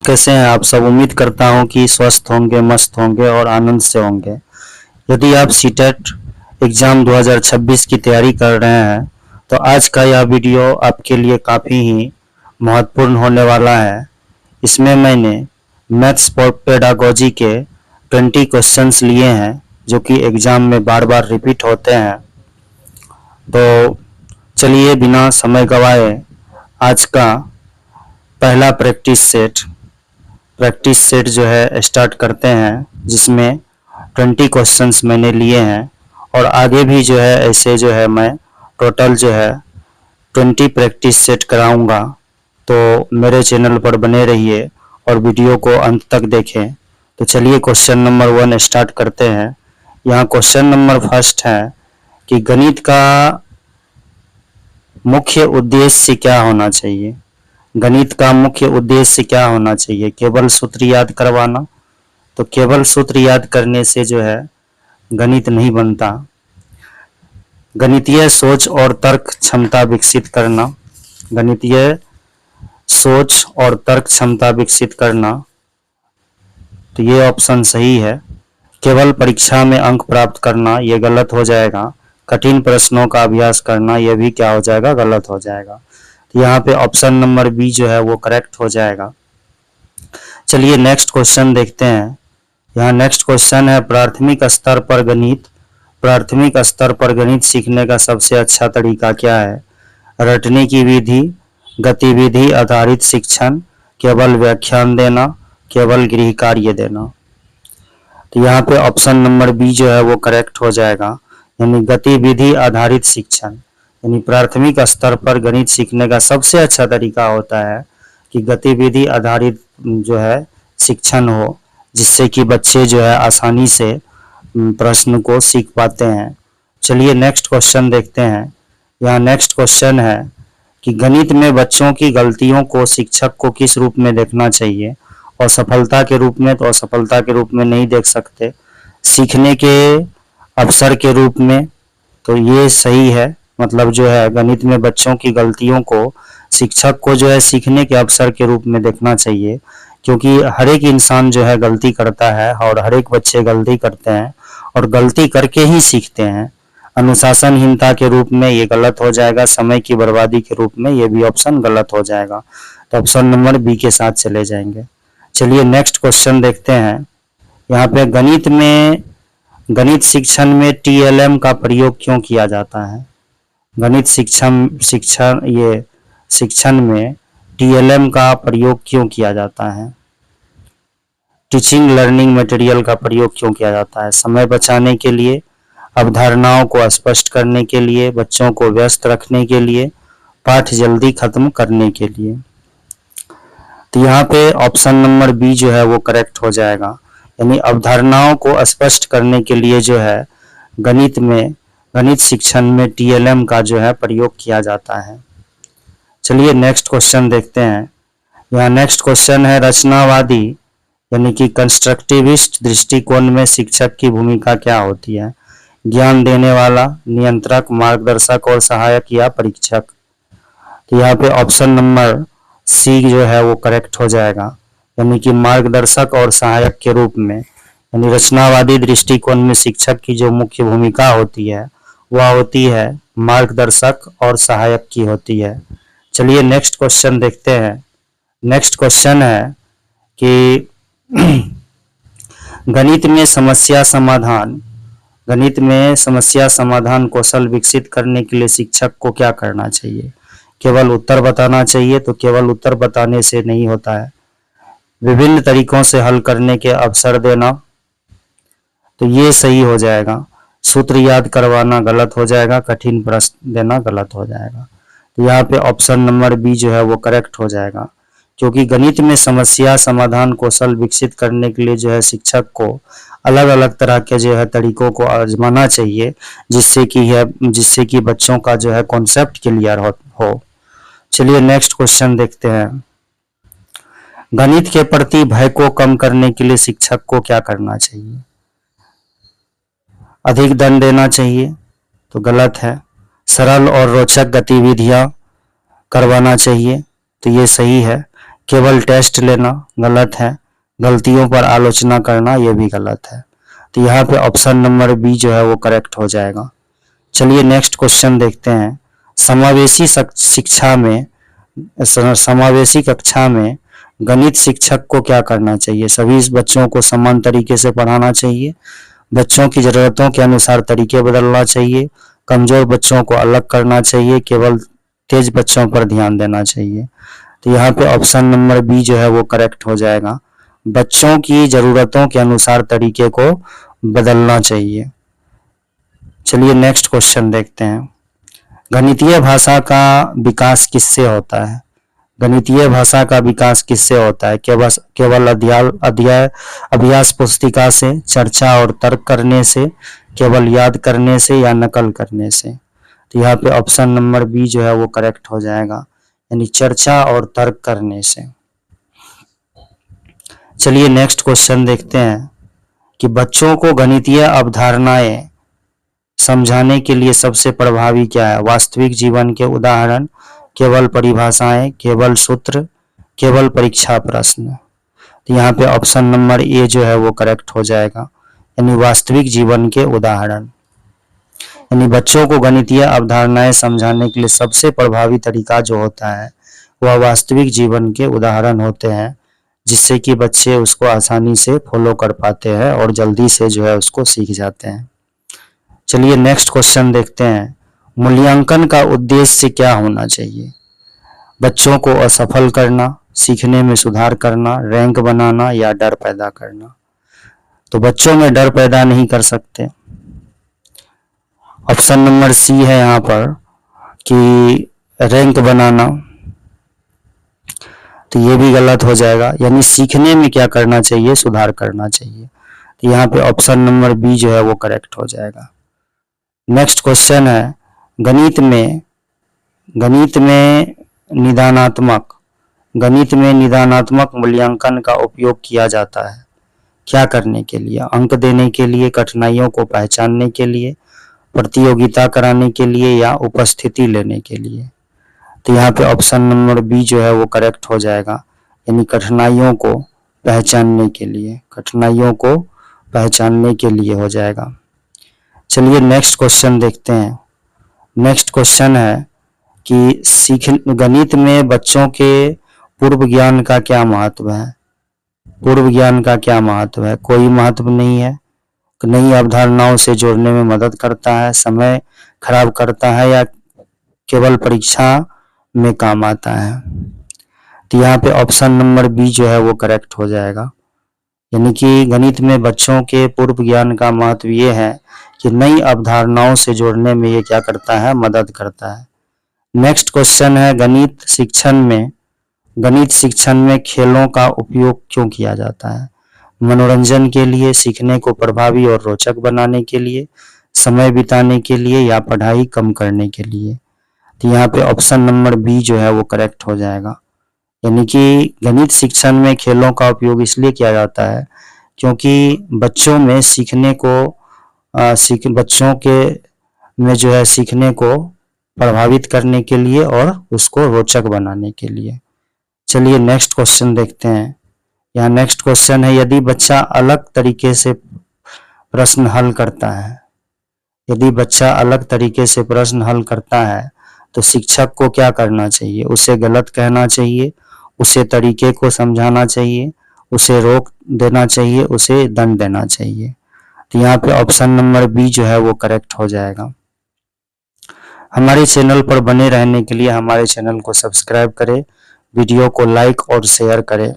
कैसे हैं आप सब। उम्मीद करता हूं कि स्वस्थ होंगे, मस्त होंगे और आनंद से होंगे। यदि आप सीटेट एग्ज़ाम 2026 की तैयारी कर रहे हैं तो आज का यह वीडियो आपके लिए काफ़ी ही महत्वपूर्ण होने वाला है। इसमें मैंने मैथ्स फॉर पेडागोजी के 20 क्वेश्चंस लिए हैं जो कि एग्ज़ाम में बार बार रिपीट होते हैं। तो चलिए बिना समय गवाए आज का पहला प्रैक्टिस सेट जो है स्टार्ट करते हैं, जिसमें 20 क्वेश्चंस मैंने लिए हैं और आगे भी जो है ऐसे जो है मैं टोटल जो है 20 प्रैक्टिस सेट कराऊंगा। तो मेरे चैनल पर बने रहिए और वीडियो को अंत तक देखें। तो चलिए क्वेश्चन नंबर 1 स्टार्ट करते हैं। यहाँ क्वेश्चन नंबर फर्स्ट है कि गणित का मुख्य उद्देश्य क्या होना चाहिए। गणित का मुख्य उद्देश्य क्या होना चाहिए? केवल सूत्र याद करवाना? तो केवल सूत्र याद करने से जो है गणित नहीं बनता। गणितीय सोच और तर्क क्षमता विकसित करना। गणितीय सोच और तर्क क्षमता विकसित करना, तो ये ऑप्शन सही है। केवल परीक्षा में अंक प्राप्त करना, ये गलत हो जाएगा। कठिन प्रश्नों का अभ्यास करना, यह भी क्या हो जाएगा? गलत हो जाएगा। तो यहाँ पे ऑप्शन नंबर बी जो है वो करेक्ट हो जाएगा। चलिए नेक्स्ट क्वेश्चन देखते हैं। यहाँ नेक्स्ट क्वेश्चन है प्राथमिक स्तर पर गणित। प्राथमिक स्तर पर गणित सीखने का सबसे अच्छा तरीका क्या है? रटने की विधि, गतिविधि आधारित शिक्षण, केवल व्याख्यान देना, केवल गृह कार्य देना। तो यहाँ पे ऑप्शन नंबर बी जो है वो करेक्ट हो जाएगा, यानी गतिविधि आधारित शिक्षण। यानी प्राथमिक स्तर पर गणित सीखने का सबसे अच्छा तरीका होता है कि गतिविधि आधारित जो है शिक्षण हो, जिससे कि बच्चे जो है आसानी से प्रश्न को सीख पाते हैं। चलिए नेक्स्ट क्वेश्चन देखते हैं। यहाँ नेक्स्ट क्वेश्चन है कि गणित में बच्चों की गलतियों को शिक्षक को किस रूप में देखना चाहिए? और सफलता के रूप में? तो असफलता के रूप में नहीं देख सकते, सीखने के अवसर के रूप में। तो ये सही है, मतलब जो है गणित में बच्चों की गलतियों को शिक्षक को जो है सीखने के अवसर के रूप में देखना चाहिए, क्योंकि हर एक इंसान जो है गलती करता है और हर एक बच्चे गलती करते हैं और गलती करके ही सीखते हैं। अनुशासनहीनता के रूप में ये गलत हो जाएगा। समय की बर्बादी के रूप में ये भी ऑप्शन गलत हो जाएगा। तो ऑप्शन नंबर बी के साथ चले जाएंगे। चलिए नेक्स्ट क्वेश्चन देखते हैं। यहाँ पे गणित शिक्षण में TLM का प्रयोग क्यों किया जाता है? गणित शिक्षण में TLM का प्रयोग क्यों किया जाता है? टीचिंग लर्निंग मटेरियल का प्रयोग क्यों किया जाता है? समय बचाने के लिए, अवधारणाओं को स्पष्ट करने के लिए, बच्चों को व्यस्त रखने के लिए, पाठ जल्दी खत्म करने के लिए। तो यहाँ पे ऑप्शन नंबर बी जो है वो करेक्ट हो जाएगा, यानी अवधारणाओं को स्पष्ट करने के लिए जो है गणित शिक्षण में TLM का जो है प्रयोग किया जाता है। चलिए नेक्स्ट क्वेश्चन देखते हैं। यहाँ नेक्स्ट क्वेश्चन है रचनावादी यानी कि कंस्ट्रक्टिविस्ट दृष्टिकोण में शिक्षक की भूमिका क्या होती है? ज्ञान देने वाला, नियंत्रक, मार्गदर्शक और सहायक या परीक्षक। तो यहाँ पे ऑप्शन नंबर सी जो है वो करेक्ट हो जाएगा, यानी कि मार्गदर्शक और सहायक के रूप में। यानी रचनावादी दृष्टिकोण में शिक्षक की जो मुख्य भूमिका होती है वह होती है मार्गदर्शक और सहायक की होती है। चलिए नेक्स्ट क्वेश्चन देखते हैं। नेक्स्ट क्वेश्चन है कि गणित में समस्या समाधान कौशल विकसित करने के लिए शिक्षक को क्या करना चाहिए? केवल उत्तर बताना चाहिए? तो केवल उत्तर बताने से नहीं होता है, विभिन्न तरीकों से हल करने के अवसर देना, तो ये सही हो जाएगा। सूत्र याद करवाना गलत हो जाएगा। कठिन प्रश्न देना गलत हो जाएगा। तो यहाँ पे ऑप्शन नंबर बी जो है वो करेक्ट हो जाएगा, क्योंकि गणित में समस्या समाधान कौशल विकसित करने के लिए जो है शिक्षक को अलग अलग तरह के जो है तरीकों को आजमाना चाहिए, जिससे कि बच्चों का जो है कॉन्सेप्ट क्लियर हो। चलिए नेक्स्ट क्वेश्चन देखते हैं। गणित के प्रति भय को कम करने के लिए शिक्षक को क्या करना चाहिए? अधिक दंड देना चाहिए? तो गलत है। सरल और रोचक गतिविधियां करवाना चाहिए? तो ये सही है। केवल टेस्ट लेना गलत है, गलतियों पर आलोचना करना यह भी गलत है। तो यहाँ पे ऑप्शन नंबर बी जो है वो करेक्ट हो जाएगा। चलिए नेक्स्ट क्वेश्चन देखते हैं। समावेशी कक्षा में गणित शिक्षक को क्या करना चाहिए? सभी बच्चों को समान तरीके से पढ़ाना चाहिए, बच्चों की जरूरतों के अनुसार तरीके बदलना चाहिए, कमजोर बच्चों को अलग करना चाहिए, केवल तेज बच्चों पर ध्यान देना चाहिए। तो यहाँ पे ऑप्शन नंबर बी जो है वो करेक्ट हो जाएगा। बच्चों की जरूरतों के अनुसार तरीके को बदलना चाहिए। चलिए नेक्स्ट क्वेश्चन देखते हैं। गणितीय भाषा का विकास किससे होता है? गणितीय भाषा का विकास किससे होता है? केवल अभ्यास पुस्तिका से, चर्चा और तर्क करने से, केवल याद करने से या नकल करने से? तो यहाँ पे ऑप्शन नंबर बी जो है वो करेक्ट हो जाएगा, यानी चर्चा और तर्क करने से। चलिए नेक्स्ट क्वेश्चन देखते हैं कि बच्चों को गणितीय अवधारणाएं समझाने के लिए सबसे प्रभावी क्या है? वास्तविक जीवन के उदाहरण, केवल परिभाषाएं, केवल सूत्र, केवल परीक्षा प्रश्न? तो यहाँ पे ऑप्शन नंबर ए जो है वो करेक्ट हो जाएगा, यानी वास्तविक जीवन के उदाहरण। यानी बच्चों को गणितीय अवधारणाएं समझाने के लिए सबसे प्रभावी तरीका जो होता है वह वास्तविक जीवन के उदाहरण होते हैं, जिससे कि बच्चे उसको आसानी से फॉलो कर पाते हैं और जल्दी से जो है उसको सीख जाते हैं। चलिए नेक्स्ट क्वेश्चन देखते हैं। मूल्यांकन का उद्देश्य क्या होना चाहिए? बच्चों को असफल करना, सीखने में सुधार करना, रैंक बनाना या डर पैदा करना? तो बच्चों में डर पैदा नहीं कर सकते। ऑप्शन नंबर सी है यहाँ पर कि रैंक बनाना, तो ये भी गलत हो जाएगा। यानी सीखने में क्या करना चाहिए? सुधार करना चाहिए। तो यहाँ पे ऑप्शन नंबर बी जो है वो करेक्ट हो जाएगा। नेक्स्ट क्वेश्चन है, गणित में निदानात्मक मूल्यांकन का उपयोग किया जाता है क्या करने के लिए? अंक देने के लिए, कठिनाइयों को पहचानने के लिए, प्रतियोगिता कराने के लिए या उपस्थिति लेने के लिए? तो यहाँ पे ऑप्शन नंबर बी जो है वो करेक्ट हो जाएगा, यानी कठिनाइयों को पहचानने के लिए हो जाएगा। चलिए नेक्स्ट क्वेश्चन देखते हैं। नेक्स्ट क्वेश्चन है कि गणित में बच्चों के पूर्व ज्ञान का क्या महत्व है? पूर्व ज्ञान का क्या महत्व है? कोई महत्व नहीं है। नई अवधारणाओं से जोड़ने में मदद करता है, समय खराब करता है या केवल परीक्षा में काम आता है? तो यहाँ पे ऑप्शन नंबर बी जो है वो करेक्ट हो जाएगा, यानी कि गणित में बच्चों के पूर्व ज्ञान का महत्व ये है कि नई अवधारणाओं से जोड़ने में ये क्या करता है? मदद करता है। नेक्स्ट क्वेश्चन है, गणित शिक्षण में खेलों का उपयोग क्यों किया जाता है? मनोरंजन के लिए, सीखने को प्रभावी और रोचक बनाने के लिए, समय बिताने के लिए या पढ़ाई कम करने के लिए? तो यहाँ पे ऑप्शन नंबर बी जो है वो करेक्ट हो जाएगा, यानी कि गणित शिक्षण में खेलों का उपयोग इसलिए किया जाता है क्योंकि बच्चों में सीखने को प्रभावित करने के लिए और उसको रोचक बनाने के लिए। चलिए नेक्स्ट क्वेश्चन देखते हैं। यहाँ नेक्स्ट क्वेश्चन है, यदि बच्चा अलग तरीके से प्रश्न हल करता है तो शिक्षक को क्या करना चाहिए? उसे गलत कहना चाहिए, उसे तरीके को समझाना चाहिए, उसे रोक देना चाहिए, उसे दंड देना चाहिए? तो यहाँ पे ऑप्शन नंबर बी जो है वो करेक्ट हो जाएगा। हमारे चैनल पर बने रहने के लिए हमारे चैनल को सब्सक्राइब करें, वीडियो को लाइक और शेयर करें।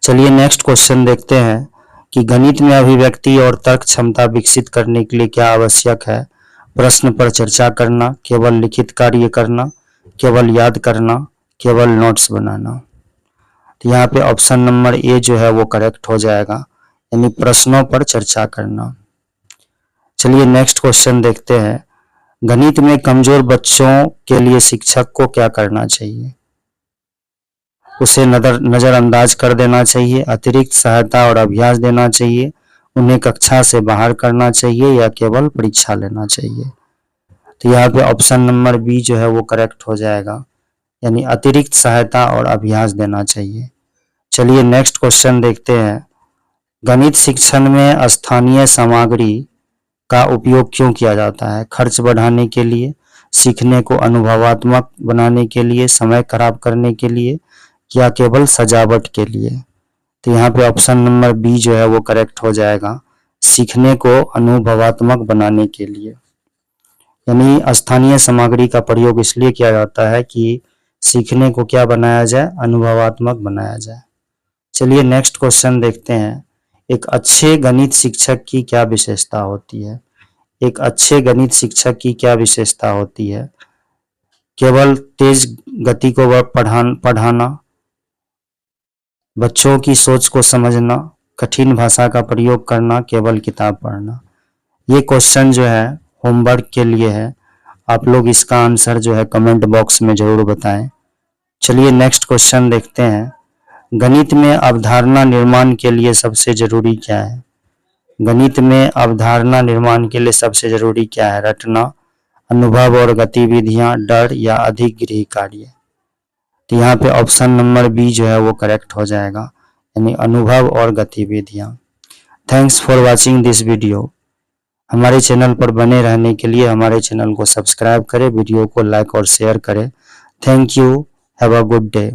चलिए नेक्स्ट क्वेश्चन देखते हैं कि गणित में अभिव्यक्ति और तर्क क्षमता विकसित करने के लिए क्या आवश्यक है? प्रश्न पर चर्चा करना, केवल लिखित कार्य करना, केवल याद करना, केवल नोट्स बनाना? तो यहाँ पे ऑप्शन नंबर ए जो है वो करेक्ट हो जाएगा, यानी प्रश्नों पर चर्चा करना। चलिए नेक्स्ट क्वेश्चन देखते हैं। गणित में कमजोर बच्चों के लिए शिक्षक को क्या करना चाहिए? उसे नजरअंदाज कर देना चाहिए, अतिरिक्त सहायता और अभ्यास देना चाहिए, उन्हें कक्षा से बाहर करना चाहिए या केवल परीक्षा लेना चाहिए? तो यहाँ पे ऑप्शन नंबर बी जो है वो करेक्ट हो जाएगा, यानी अतिरिक्त सहायता और अभ्यास देना चाहिए। चलिए नेक्स्ट क्वेश्चन देखते हैं। गणित शिक्षण में स्थानीय सामग्री का उपयोग क्यों किया जाता है? खर्च बढ़ाने के लिए, सीखने को अनुभवात्मक बनाने के लिए, समय खराब करने के लिए, या केवल सजावट के लिए? तो यहाँ पे ऑप्शन नंबर बी जो है वो करेक्ट हो जाएगा, सीखने को अनुभवात्मक बनाने के लिए। यानी स्थानीय सामग्री का प्रयोग इसलिए किया जाता है कि सीखने को क्या बनाया जाए, अनुभवात्मक बनाया जाए। चलिए नेक्स्ट क्वेश्चन देखते हैं। एक अच्छे गणित शिक्षक की क्या विशेषता होती है? एक अच्छे गणित शिक्षक की क्या विशेषता होती है? केवल तेज गति को पढ़ाना, बच्चों की सोच को समझना, कठिन भाषा का प्रयोग करना, केवल किताब पढ़ना? ये क्वेश्चन जो है होमवर्क के लिए है। आप लोग इसका आंसर जो है कमेंट बॉक्स में जरूर बताएं। चलिए नेक्स्ट क्वेश्चन देखते हैं। गणित में अवधारणा निर्माण के लिए सबसे जरूरी क्या है? गणित में अवधारणा निर्माण के लिए सबसे जरूरी क्या है? रटना, अनुभव और गतिविधियां, डर या अधिक गृह कार्य? तो यहाँ पे ऑप्शन नंबर बी जो है वो करेक्ट हो जाएगा, यानी अनुभव और गतिविधियां। Thanks for watching this video. हमारे चैनल पर बने रहने के लिए हमारे चैनल को सब्सक्राइब करें, वीडियो को लाइक और शेयर करें। Thank you, have a good day.